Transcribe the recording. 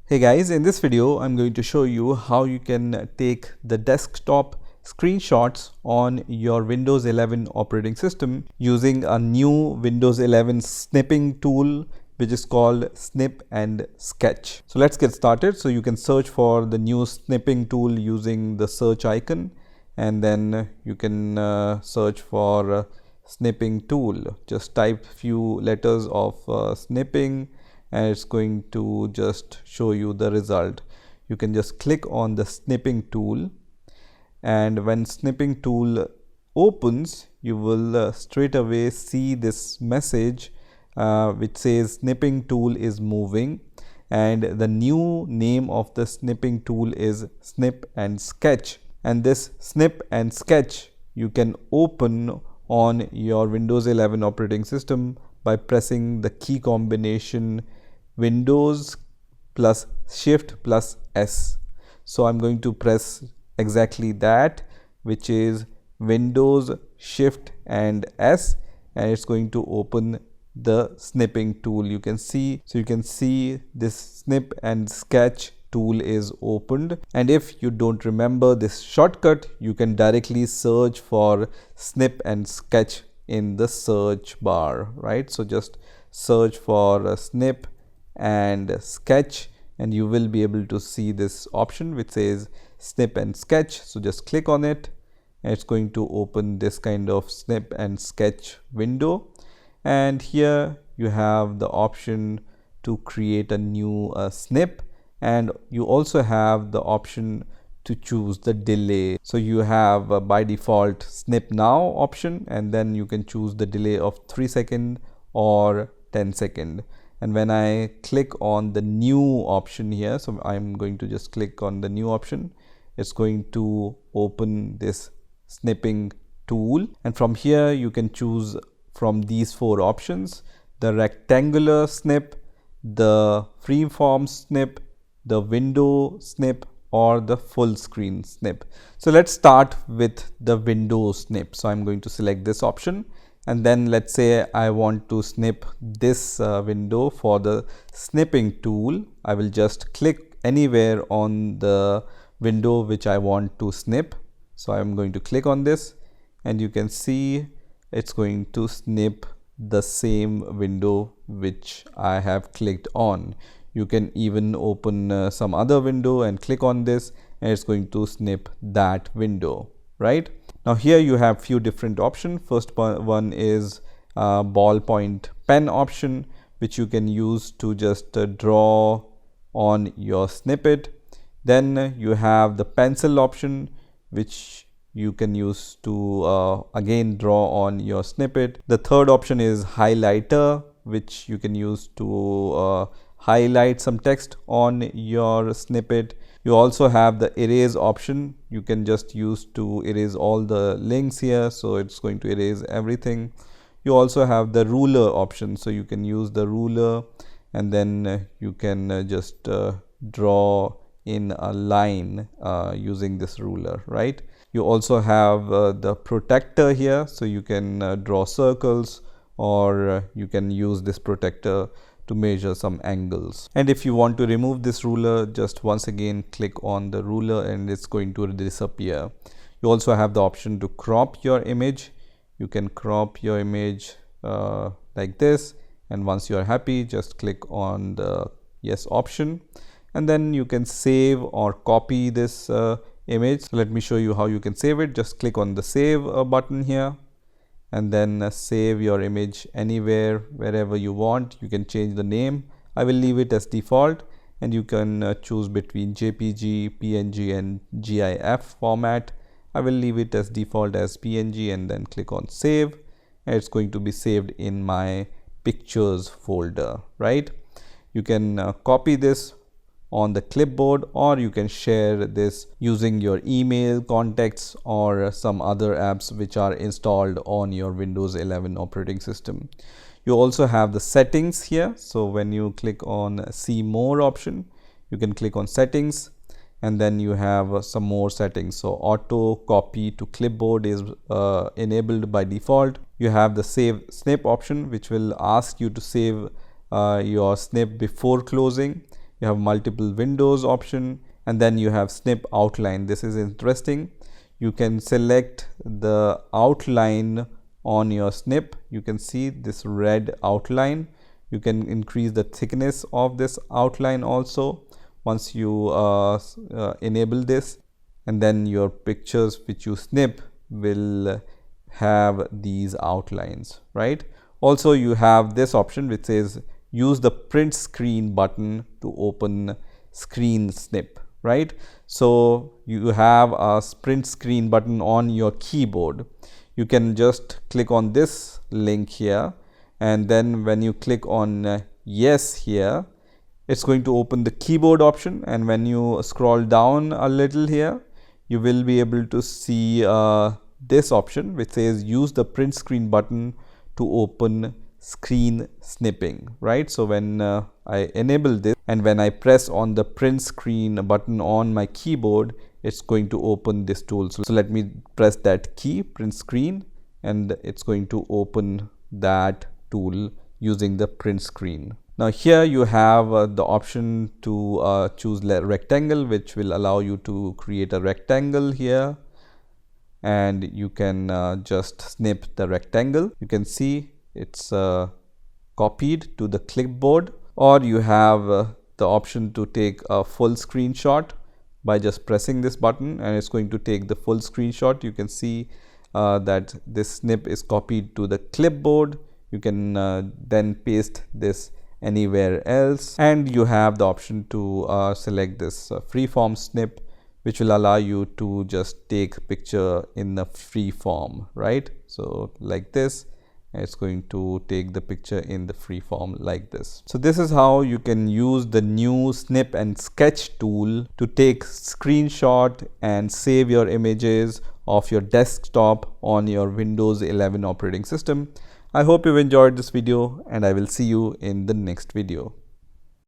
Hey guys, in this video I'm going to show you how you can take the desktop screenshots on your Windows 11 operating system using a new Windows 11 snipping tool which is called Snip and Sketch. So let's get started. So you can search for the new snipping tool using the search icon, and then you can search for snipping tool. Just type few letters of snipping and it's going to just show you the result. You can just click on the snipping tool, and when snipping tool opens you will straight away see this message which says snipping tool is moving, and the new name of the snipping tool is Snip and Sketch. And this Snip and Sketch you can open on your Windows 11 operating system by pressing the key combination Windows plus Shift plus S. So I'm going to press exactly that, which is Windows Shift and S, and it's going to open the snipping tool. You can see, so you can see this Snip and Sketch tool is opened. And if you don't remember this shortcut, you can directly search for Snip and Sketch in the search bar, right? So just search for Snip and Sketch and you will be able to see this option which says Snip and Sketch. So just click on it and it's going to open this kind of Snip and Sketch window, and here you have the option to create a new snip, and you also have the option to choose the delay. So you have by default snip now option, and then you can choose the delay of 3 seconds or 10 seconds. And when I click on the new option here, so I'm going to just click on the new option, it's going to open this snipping tool, and from here you can choose from these 4 options: the rectangular snip, the freeform snip, the window snip, or the full screen snip. So let's start with the window snip. So I'm going to select this option, and then let's say I want to snip this window. For the snipping tool, I will just click anywhere on the window which I want to snip. So I'm going to click on this, and you can see it's going to snip the same window which I have clicked on. You can even open some other window and click on this, and it's going to snip that window, right? Now here you have few different options. First one is ballpoint pen option, which you can use to just draw on your snippet. Then you have the pencil option, which you can use to again draw on your snippet. The third option is highlighter, which you can use to highlight some text on your snippet. You also have the erase option. You can just use to erase all the links here, so it's going to erase everything. You also have the ruler option, so you can use the ruler, and then you can just draw in a line using this ruler, right? You also have the protector here, so you can draw circles, or you can use this protector to measure some angles. And if you want to remove this ruler, just once again click on the ruler and it's going to disappear. You also have the option to crop your image. You can crop your image like this, and once you are happy, just click on the yes option, and then you can save or copy this image. So let me show you how you can save it. Just click on the save button here, and then save your image anywhere, wherever you want. You can change the name. I will leave it as default, and you can choose between JPG, PNG and GIF format. I will leave it as default as PNG, and then click on save, and it's going to be saved in my pictures folder, right? You can copy this on the clipboard, or you can share this using your email contacts or some other apps which are installed on your Windows 11 operating system. You also have the settings here. So when you click on see more option, you can click on settings, and then you have some more settings. So auto copy to clipboard is enabled by default. You have the save snip option, which will ask you to save your snip before closing. you have multiple windows option, and then you have snip outline. This is interesting. You can select the outline on your snip. You can see this red outline. You can increase the thickness of this outline also once you enable this, and then your pictures which you snip will have these outlines, right? Also, you have this option which says use the print screen button to open screen snip, right? So you have a print screen button on your keyboard. You can just click on this link here, and then when you click on yes here, it's going to open the keyboard option, and when you scroll down a little here, you will be able to see this option which says use the print screen button to open screen snipping, right? So when I enable this and when I press on the print screen button on my keyboard, it's going to open this tool. So let me press that key, print screen, and it's going to open that tool using the print screen. Now here you have the option to choose rectangle, which will allow you to create a rectangle here, and you can just snip the rectangle. You can see it's copied to the clipboard, or you have the option to take a full screenshot by just pressing this button, and it's going to take the full screenshot. You can see that this snip is copied to the clipboard. You can then paste this anywhere else, and you have the option to select this freeform snip, which will allow you to just take picture in the free form, right? So like this, it's going to take the picture in the free form like this. So this is how you can use the new Snip and Sketch tool to take screenshot and save your images of your desktop on your Windows 11 operating system. I hope you've enjoyed this video, and I will see you in the next video.